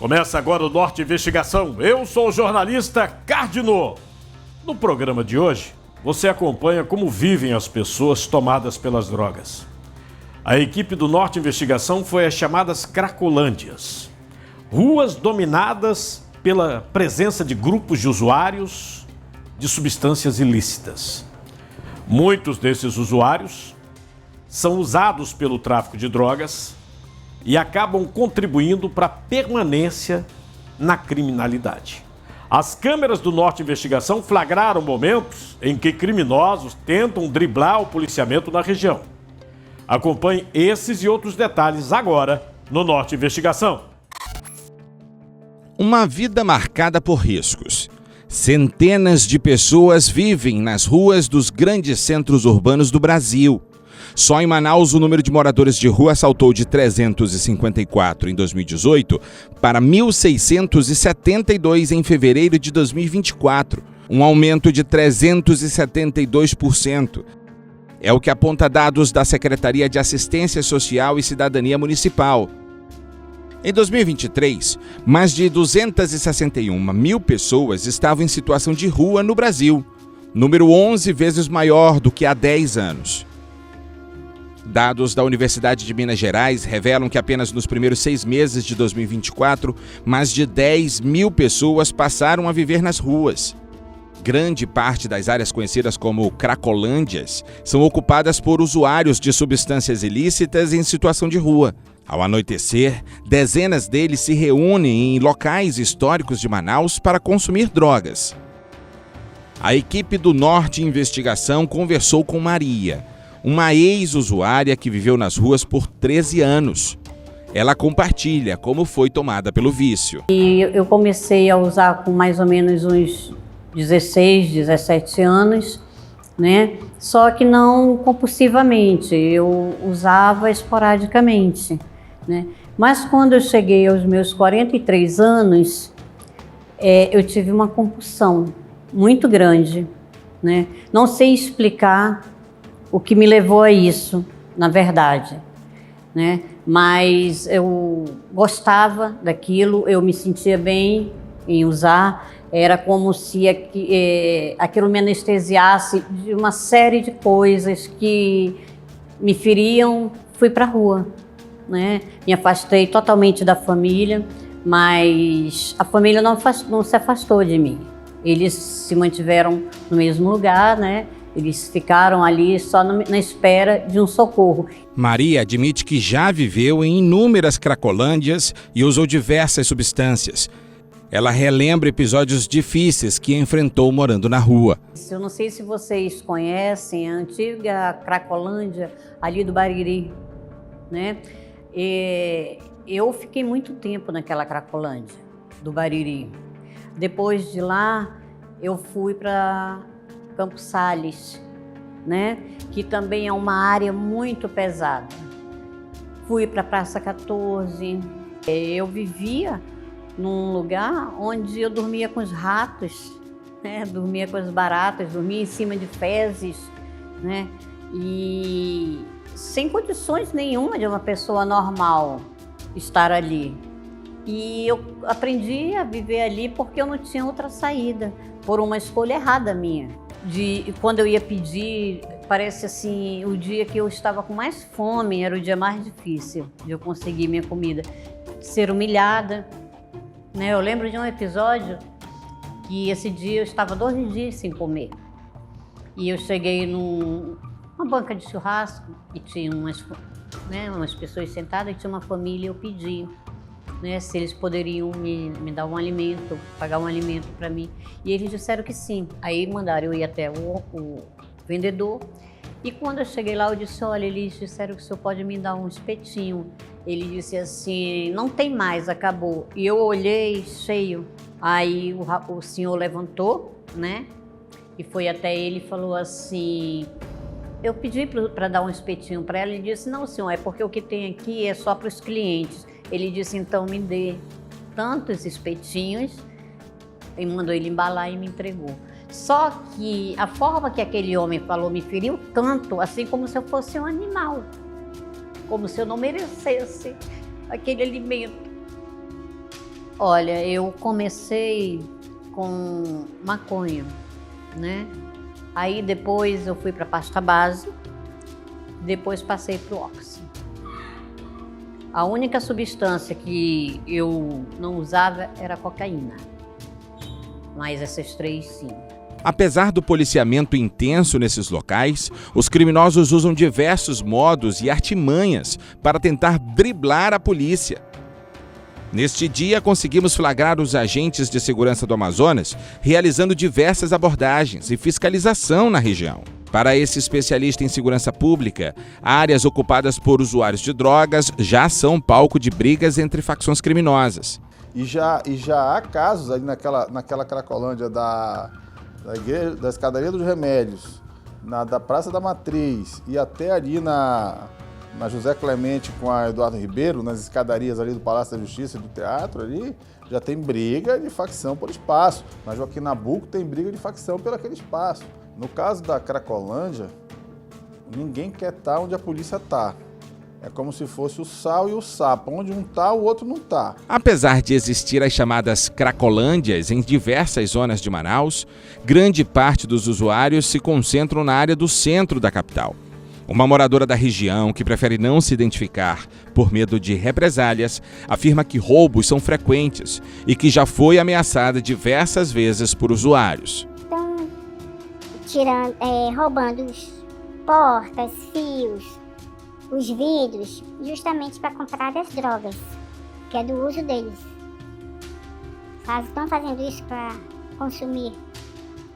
Começa agora o Norte Investigação. Eu sou o jornalista Cardinô. No programa de hoje, você acompanha como vivem as pessoas tomadas pelas drogas. A equipe do Norte Investigação foi às chamadas Cracolândias. Ruas dominadas pela presença de grupos de usuários de substâncias ilícitas. Muitos desses usuários são usados pelo tráfico de drogas e acabam contribuindo para a permanência na criminalidade. As câmeras do Norte Investigação flagraram momentos em que criminosos tentam driblar o policiamento na região. Acompanhe esses e outros detalhes agora no Norte Investigação. Uma vida marcada por riscos. Centenas de pessoas vivem nas ruas dos grandes centros urbanos do Brasil. Só em Manaus, o número de moradores de rua saltou de 354 em 2018 para 1.672 em fevereiro de 2024, um aumento de 372%. É o que aponta dados da Secretaria de Assistência Social e Cidadania Municipal. Em 2023, mais de 261 mil pessoas estavam em situação de rua no Brasil, número 11 vezes maior do que há 10 anos. Dados da Universidade de Minas Gerais revelam que apenas nos primeiros 6 meses de 2024, mais de 10 mil pessoas passaram a viver nas ruas. Grande parte das áreas conhecidas como Cracolândias são ocupadas por usuários de substâncias ilícitas em situação de rua. Ao anoitecer, dezenas deles se reúnem em locais históricos de Manaus para consumir drogas. A equipe do Norte Investigação conversou com Maria, uma ex-usuária que viveu nas ruas por 13 anos. Ela compartilha como foi tomada pelo vício. Eu comecei a usar com mais ou menos uns 16, 17 anos, né? Só que não compulsivamente, eu usava esporadicamente, né? Mas quando eu cheguei aos meus 43 anos, eu tive uma compulsão muito grande, né? Não sei explicar o que me levou a isso, na verdade, né? Mas eu gostava daquilo, eu me sentia bem em usar, era como se aquilo me anestesiasse de uma série de coisas que me feriam. Fui para a rua, né? Me afastei totalmente da família, mas a família não se afastou de mim. Eles se mantiveram no mesmo lugar, né? Eles ficaram ali só na espera de um socorro. Maria admite que já viveu em inúmeras cracolândias e usou diversas substâncias. Ela relembra episódios difíceis que enfrentou morando na rua. Eu não sei se vocês conhecem a antiga Cracolândia ali do Bariri, né? Eu fiquei muito tempo naquela Cracolândia do Bariri. Depois de lá, eu fui para Campos Sales, né? Que também é uma área muito pesada. Fui para Praça 14. Eu vivia num lugar onde eu dormia com os ratos, né? Dormia com as baratas, dormia em cima de fezes, né? E sem condições nenhuma de uma pessoa normal estar ali. E eu aprendi a viver ali porque eu não tinha outra saída, por uma escolha errada minha. Quando eu ia pedir, parece assim, o dia que eu estava com mais fome era o dia mais difícil de eu conseguir minha comida. Ser humilhada, né? Eu lembro de um episódio que esse dia eu estava 2 dias sem comer. E eu cheguei numa banca de churrasco e tinha umas pessoas sentadas e tinha uma família. Eu pedi, né, se eles poderiam me dar um alimento, pagar um alimento para mim. E eles disseram que sim. Aí mandaram eu ir até o vendedor. E quando eu cheguei lá, eu disse, olha, eles disseram que o senhor pode me dar um espetinho. Ele disse assim, não tem mais, acabou. E eu olhei cheio. Aí o senhor levantou, né? E foi até ele e falou assim, eu pedi para dar um espetinho para ela. Ele disse, não, senhor, é porque o que tem aqui é só para os clientes. Ele disse, então me dê tantos espetinhos. E mandou ele embalar e me entregou. Só que a forma que aquele homem falou me feriu tanto, assim como se eu fosse um animal. Como se eu não merecesse aquele alimento. Olha, eu comecei com maconha, né? Aí depois eu fui para pasta base, depois passei para o oxi. A única substância que eu não usava era a cocaína, mas essas 3 sim. Apesar do policiamento intenso nesses locais, os criminosos usam diversos modos e artimanhas para tentar driblar a polícia. Neste dia, conseguimos flagrar os agentes de segurança do Amazonas realizando diversas abordagens e fiscalização na região. Para esse especialista em segurança pública, áreas ocupadas por usuários de drogas já são palco de brigas entre facções criminosas. E já há casos ali naquela Cracolândia da Escadaria dos Remédios, da Praça da Matriz e até ali na José Clemente com a Eduardo Ribeiro, nas escadarias ali do Palácio da Justiça e do Teatro ali, já tem briga de facção por espaço. Na Joaquim Nabuco tem briga de facção por aquele espaço. No caso da Cracolândia, ninguém quer estar onde a polícia está. É como se fosse o sal e o sapo. Onde um está, o outro não está. Apesar de existir as chamadas Cracolândias em diversas zonas de Manaus, grande parte dos usuários se concentram na área do centro da capital. Uma moradora da região, que prefere não se identificar por medo de represálias, afirma que roubos são frequentes e que já foi ameaçada diversas vezes por usuários. Roubando portas, fios, os vidros, justamente para comprar as drogas, que é do uso deles. Estão fazendo isso para consumir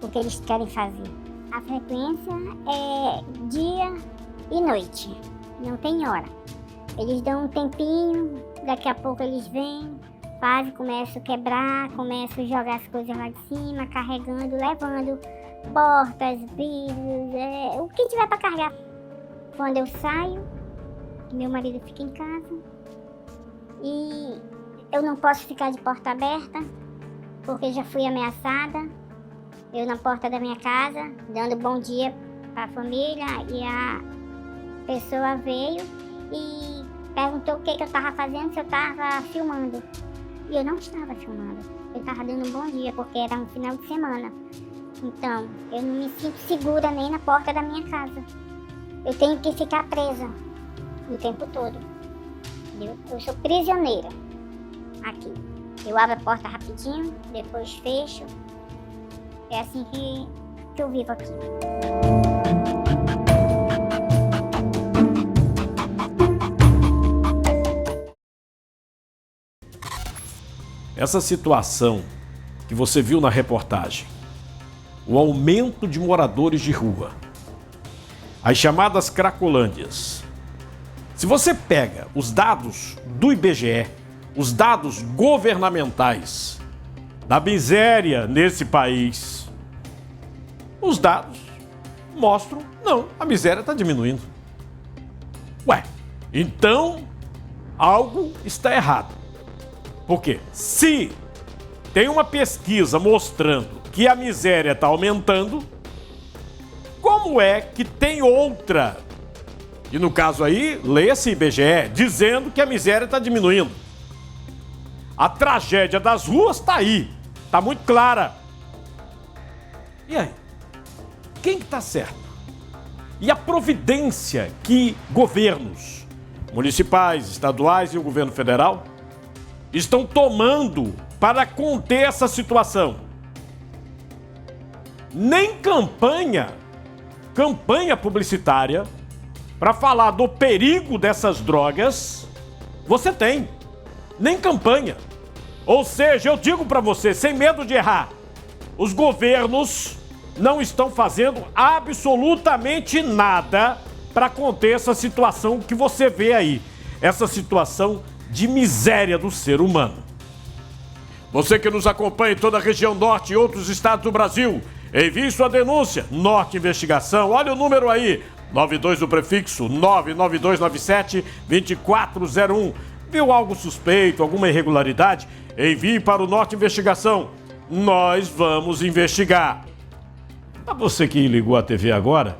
o que eles querem fazer. A frequência é dia e noite, não tem hora. Eles dão um tempinho, daqui a pouco eles vêm, começam a quebrar, começam a jogar as coisas lá de cima, carregando, levando portas, vidros, o que tiver para carregar. Quando eu saio, meu marido fica em casa e eu não posso ficar de porta aberta, porque já fui ameaçada. Eu na porta da minha casa, dando bom dia para a família, e a pessoa veio e perguntou o que eu estava fazendo, se eu estava filmando. E eu não estava filmando, eu estava dando um bom dia, porque era um final de semana. Então, eu não me sinto segura nem na porta da minha casa. Eu tenho que ficar presa o tempo todo. Entendeu? Eu sou prisioneira aqui. Eu abro a porta rapidinho, depois fecho. É assim que eu vivo aqui. Essa situação que você viu na reportagem, o aumento de moradores de rua, as chamadas Cracolândias. Se você pega os dados do IBGE, os dados governamentais da miséria nesse país, os dados mostram, não, a miséria está diminuindo. Ué, então algo está errado. Por quê? Se tem uma pesquisa mostrando que a miséria está aumentando, como é que tem outra, e no caso aí, lê-se IBGE, dizendo que a miséria está diminuindo? A tragédia das ruas está aí, está muito clara. E aí? Quem que está certo? E a providência que governos municipais, estaduais e o governo federal estão tomando para conter essa situação? Nem campanha publicitária para falar do perigo dessas drogas você tem. Nem campanha. Ou seja, eu digo para você, sem medo de errar, os governos não estão fazendo absolutamente nada para conter essa situação que você vê aí. Essa situação de miséria do ser humano. Você que nos acompanha em toda a região norte e outros estados do Brasil, envie sua denúncia. Norte Investigação, olha o número aí, 92 do prefixo 99297-2401. Viu algo suspeito, alguma irregularidade? Envie para o Norte Investigação. Nós vamos investigar. Para você que ligou a TV agora,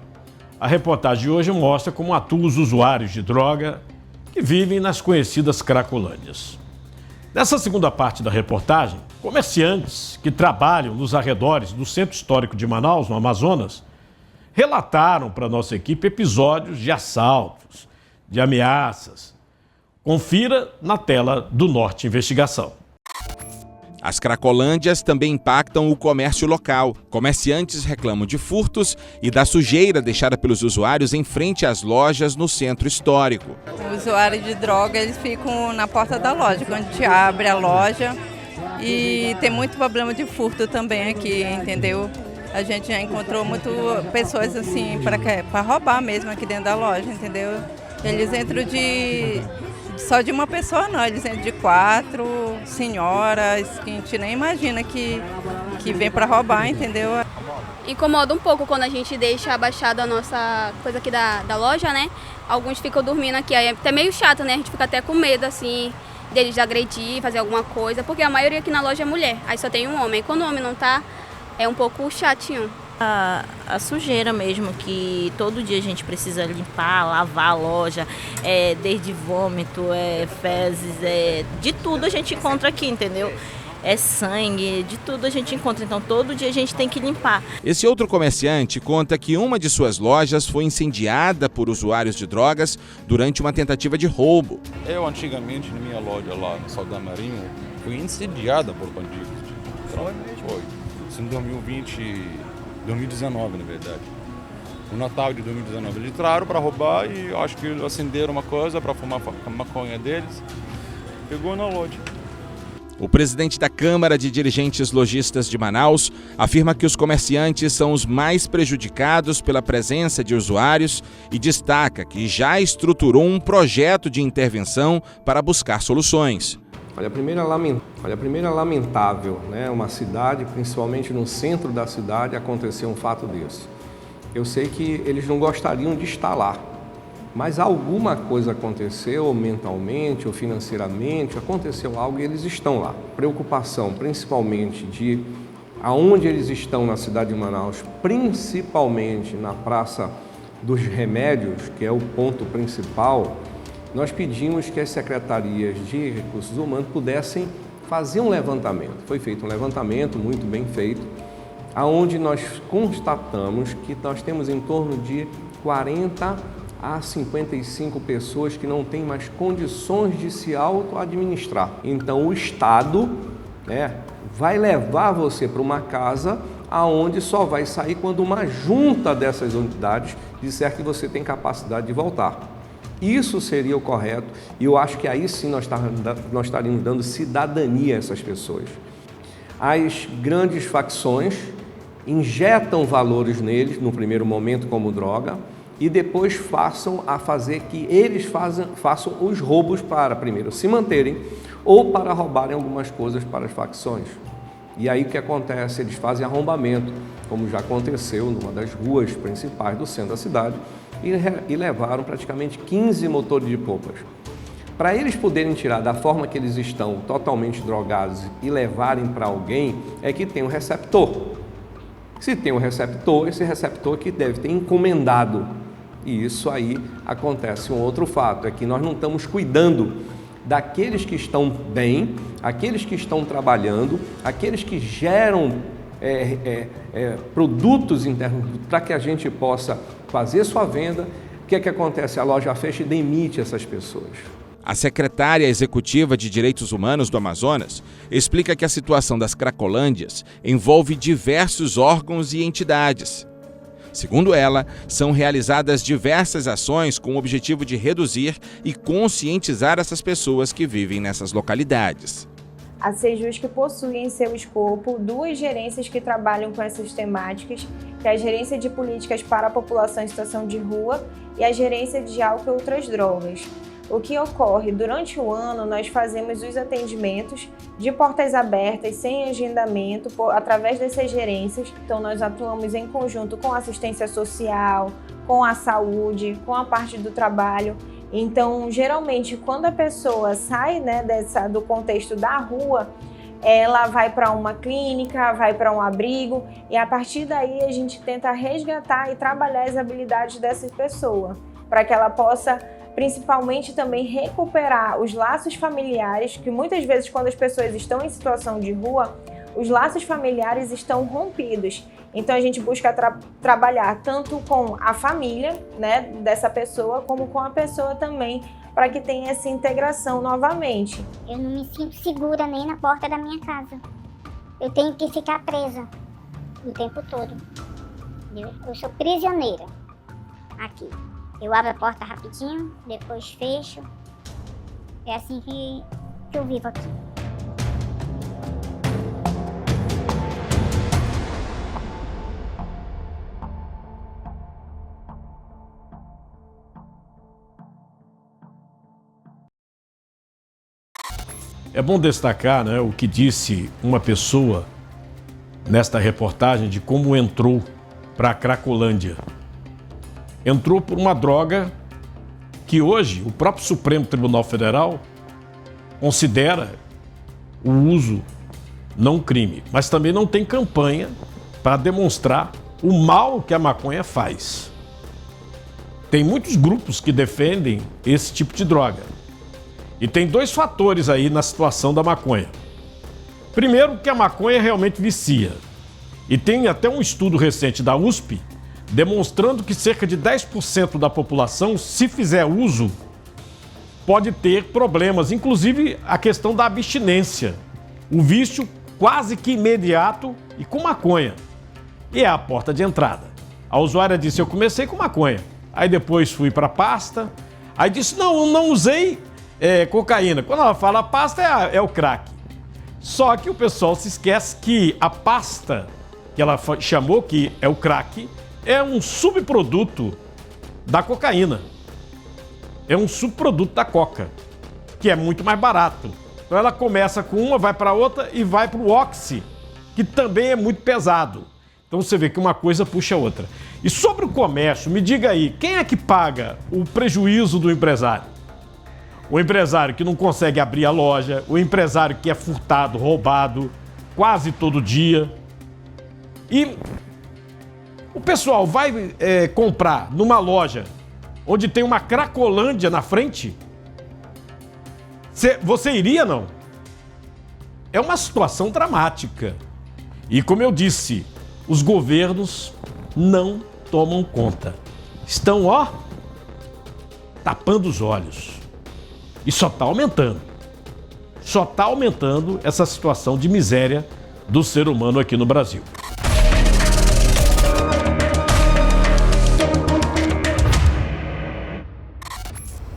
a reportagem de hoje mostra como atuam os usuários de droga que vivem nas conhecidas Cracolândias. Nessa segunda parte da reportagem, comerciantes que trabalham nos arredores do Centro Histórico de Manaus, no Amazonas, relataram para a nossa equipe episódios de assaltos, de ameaças. Confira na tela do Norte Investigação. As cracolândias também impactam o comércio local. Comerciantes reclamam de furtos e da sujeira deixada pelos usuários em frente às lojas no centro histórico. Os usuários de droga, eles ficam na porta da loja, quando a gente abre a loja, e tem muito problema de furto também aqui, entendeu? A gente já encontrou muito pessoas assim para roubar mesmo aqui dentro da loja, entendeu? Eles entram só de uma pessoa não, eles entram de 4 senhoras, que a gente nem imagina que vem para roubar, entendeu? Incomoda um pouco quando a gente deixa abaixada a nossa coisa aqui da loja, né? Alguns ficam dormindo aqui, aí é até meio chato, né? A gente fica até com medo, assim, deles agredir, fazer alguma coisa, porque a maioria aqui na loja é mulher, aí só tem um homem. Quando o homem não tá, é um pouco chatinho. A sujeira mesmo, que todo dia a gente precisa limpar, lavar a loja, desde vômito, fezes, de tudo a gente encontra aqui, entendeu? É sangue, de tudo a gente encontra, então todo dia a gente tem que limpar. Esse outro comerciante conta que uma de suas lojas foi incendiada por usuários de drogas durante uma tentativa de roubo. Eu antigamente, na minha loja lá no Saldanha Marinho, fui incendiada por bandidos. Foi. Isso em 2019, na verdade. No Natal de 2019 eles entraram para roubar e acho que acenderam uma coisa para fumar a maconha deles. Pegou na loja. O presidente da Câmara de Dirigentes Lojistas de Manaus afirma que os comerciantes são os mais prejudicados pela presença de usuários e destaca que já estruturou um projeto de intervenção para buscar soluções. Olha, a primeira é lamentável, né? Uma cidade, principalmente no centro da cidade, acontecer um fato desse. Eu sei que eles não gostariam de estar lá, mas alguma coisa aconteceu, ou mentalmente, ou financeiramente, aconteceu algo e eles estão lá. Preocupação, principalmente, de aonde eles estão na cidade de Manaus, principalmente na Praça dos Remédios, que é o ponto principal. Nós pedimos que as secretarias de recursos humanos pudessem fazer um levantamento. Foi feito um levantamento muito bem feito, aonde nós constatamos que nós temos em torno de 40 a 55 pessoas que não têm mais condições de se auto-administrar. Então o Estado, né, vai levar você para uma casa aonde só vai sair quando uma junta dessas unidades disser que você tem capacidade de voltar. Isso seria o correto e eu acho que aí sim nós estaríamos dando cidadania a essas pessoas. As grandes facções injetam valores neles no primeiro momento como droga e depois façam que eles façam os roubos para primeiro se manterem ou para roubarem algumas coisas para as facções. E aí o que acontece? Eles fazem arrombamento, como já aconteceu numa das ruas principais do centro da cidade, e levaram praticamente 15 motores de popas. Para eles poderem tirar da forma que eles estão, totalmente drogados, e levarem para alguém, é que tem um receptor. Se tem um receptor, esse receptor que deve ter encomendado. E isso aí acontece um outro fato, é que nós não estamos cuidando daqueles que estão bem, aqueles que estão trabalhando, aqueles que geram produtos internos para que a gente possa fazer sua venda. O que é que acontece? A loja fecha e demite essas pessoas. A secretária executiva de Direitos Humanos do Amazonas explica que a situação das cracolândias envolve diversos órgãos e entidades. Segundo ela, são realizadas diversas ações com o objetivo de reduzir e conscientizar essas pessoas que vivem nessas localidades. A Sejusc possui em seu escopo 2 gerências que trabalham com essas temáticas, que é a Gerência de Políticas para a População em Situação de Rua e a Gerência de Álcool e Outras Drogas. O que ocorre? Durante o ano, nós fazemos os atendimentos de portas abertas, sem agendamento, através dessas gerências. Então, nós atuamos em conjunto com a assistência social, com a saúde, com a parte do trabalho. Então, geralmente, quando a pessoa sai, né, do contexto da rua, ela vai para uma clínica, vai para um abrigo e a partir daí a gente tenta resgatar e trabalhar as habilidades dessa pessoa para que ela possa principalmente também recuperar os laços familiares, que muitas vezes quando as pessoas estão em situação de rua, os laços familiares estão rompidos. Então a gente busca trabalhar tanto com a família, né, dessa pessoa, como com a pessoa também, para que tenha essa integração novamente. Eu não me sinto segura nem na porta da minha casa. Eu tenho que ficar presa o tempo todo. Eu sou prisioneira aqui. Eu abro a porta rapidinho, depois fecho. É assim que eu vivo aqui. É bom destacar, né, o que disse uma pessoa nesta reportagem de como entrou para a Cracolândia. Entrou por uma droga que hoje o próprio Supremo Tribunal Federal considera o uso não crime, mas também não tem campanha para demonstrar o mal que a maconha faz. Tem muitos grupos que defendem esse tipo de droga. E tem dois fatores aí na situação da maconha. Primeiro, que a maconha realmente vicia. E tem até um estudo recente da USP demonstrando que cerca de 10% da população, se fizer uso, pode ter problemas, inclusive a questão da abstinência. O vício quase que imediato e com maconha. E é a porta de entrada. A usuária disse, eu comecei com maconha, aí depois fui para pasta, aí disse, não usei cocaína. Quando ela fala pasta, é o crack. Só que o pessoal se esquece que a pasta, que ela chamou que é o crack, é um subproduto da cocaína. É um subproduto da coca, que é muito mais barato. Então ela começa com uma, vai para outra e vai para o oxi, que também é muito pesado. Então você vê que uma coisa puxa a outra. E sobre o comércio, me diga aí, quem é que paga o prejuízo do empresário? O empresário que não consegue abrir a loja, o empresário que é furtado, roubado, quase todo dia. E o pessoal vai comprar numa loja onde tem uma Cracolândia na frente? Você iria, não? É uma situação dramática. E como eu disse, os governos não tomam conta. Estão, tapando os olhos. E só está aumentando. Só está aumentando essa situação de miséria do ser humano aqui no Brasil.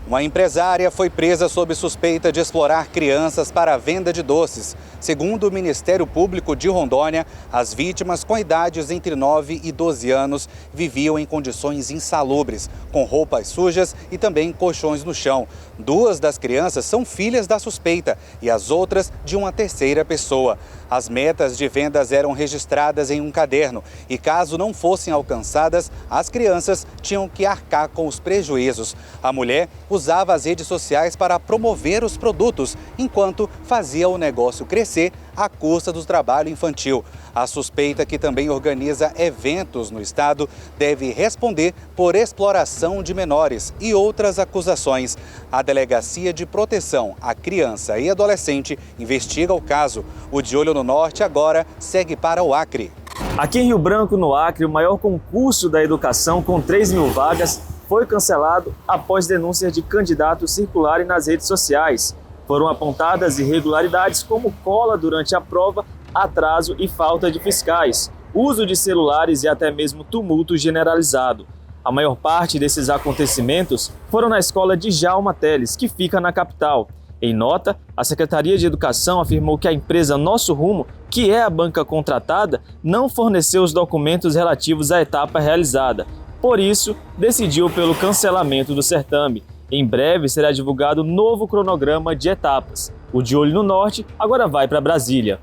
Uma empresária foi presa sob suspeita de explorar crianças para a venda de doces. Segundo o Ministério Público de Rondônia, as vítimas com idades entre 9 e 12 anos viviam em condições insalubres, com roupas sujas e também colchões no chão. 2 das crianças são filhas da suspeita e as outras de uma terceira pessoa. As metas de vendas eram registradas em um caderno e, caso não fossem alcançadas, as crianças tinham que arcar com os prejuízos. A mulher usava as redes sociais para promover os produtos, enquanto fazia o negócio crescer à custa do trabalho infantil. A suspeita, que também organiza eventos no estado, deve responder por exploração de menores e outras acusações. A Delegacia de Proteção à Criança e Adolescente investiga o caso. O De Olho no Norte agora segue para o Acre. Aqui em Rio Branco, no Acre, o maior concurso da educação, com 3.000 vagas, foi cancelado após denúncias de candidatos circularem nas redes sociais. Foram apontadas irregularidades como cola durante a prova, atraso e falta de fiscais, uso de celulares e até mesmo tumulto generalizado. A maior parte desses acontecimentos foram na escola de Djalma Teles, que fica na capital. Em nota, a Secretaria de Educação afirmou que a empresa Nosso Rumo, que é a banca contratada, não forneceu os documentos relativos à etapa realizada. Por isso, decidiu pelo cancelamento do certame. Em breve será divulgado novo cronograma de etapas. O De Olho no Norte agora vai para Brasília.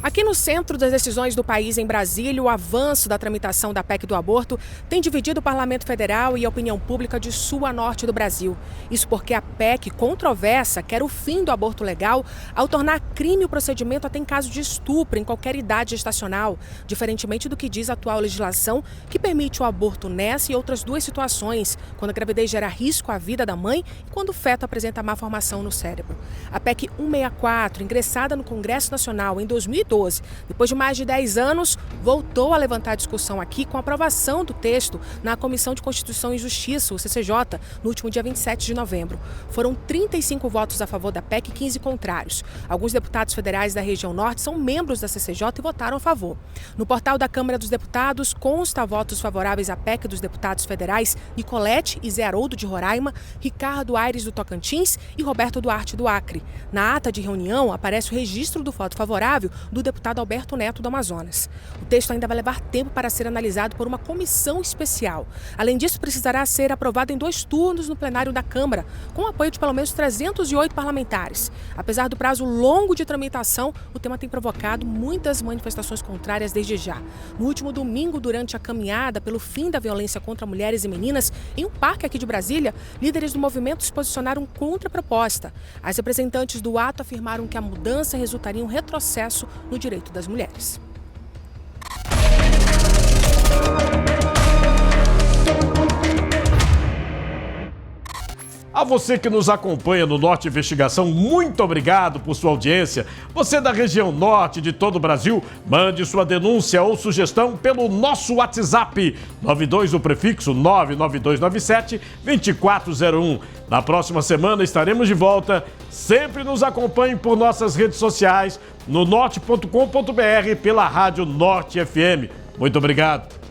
Aqui no centro das decisões do país, em Brasília, o avanço da tramitação da PEC do aborto tem dividido o Parlamento Federal e a opinião pública de sul a norte do Brasil. Isso porque a PEC controversa quer o fim do aborto legal ao tornar crime o procedimento até em caso de estupro em qualquer idade gestacional, diferentemente do que diz a atual legislação, que permite o aborto nessa e outras duas situações, quando a gravidez gera risco à vida da mãe e quando o feto apresenta má formação no cérebro. A PEC 164, ingressada no Congresso Nacional em 2012, depois de mais de 10 anos, voltou a levantar discussão aqui com a aprovação do texto na Comissão de Constituição e Justiça, o CCJ, no último dia 27 de novembro. Foram 35 votos a favor da PEC e 15 contrários. Alguns deputados federais da região norte são membros da CCJ e votaram a favor. No portal da Câmara dos Deputados consta votos favoráveis à PEC dos deputados federais Nicolete e Zé Haroldo de Roraima, Ricardo Aires do Tocantins e Roberto Duarte do Acre. Na ata de reunião aparece o registro do voto favorável do deputado Alberto Neto do Amazonas. O texto ainda vai levar tempo para ser analisado por uma comissão especial. Além disso, precisará ser aprovado em 2 turnos no plenário da Câmara, com o apoio de pelo menos 308 parlamentares. Apesar do prazo longo de tramitação, o tema tem provocado muitas manifestações contrárias desde já. No último domingo, durante a caminhada pelo fim da violência contra mulheres e meninas, em um parque aqui de Brasília, líderes do movimento se posicionaram contra a proposta. As representantes do ato afirmaram que a mudança resultaria em um retrocesso no direito das mulheres. A você que nos acompanha no Norte Investigação, muito obrigado por sua audiência. Você da região norte de todo o Brasil, mande sua denúncia ou sugestão pelo nosso WhatsApp 92, o prefixo 99297-2401. Na próxima semana estaremos de volta. Sempre nos acompanhe por nossas redes sociais, no norte.com.br, pela Rádio Norte FM. Muito obrigado.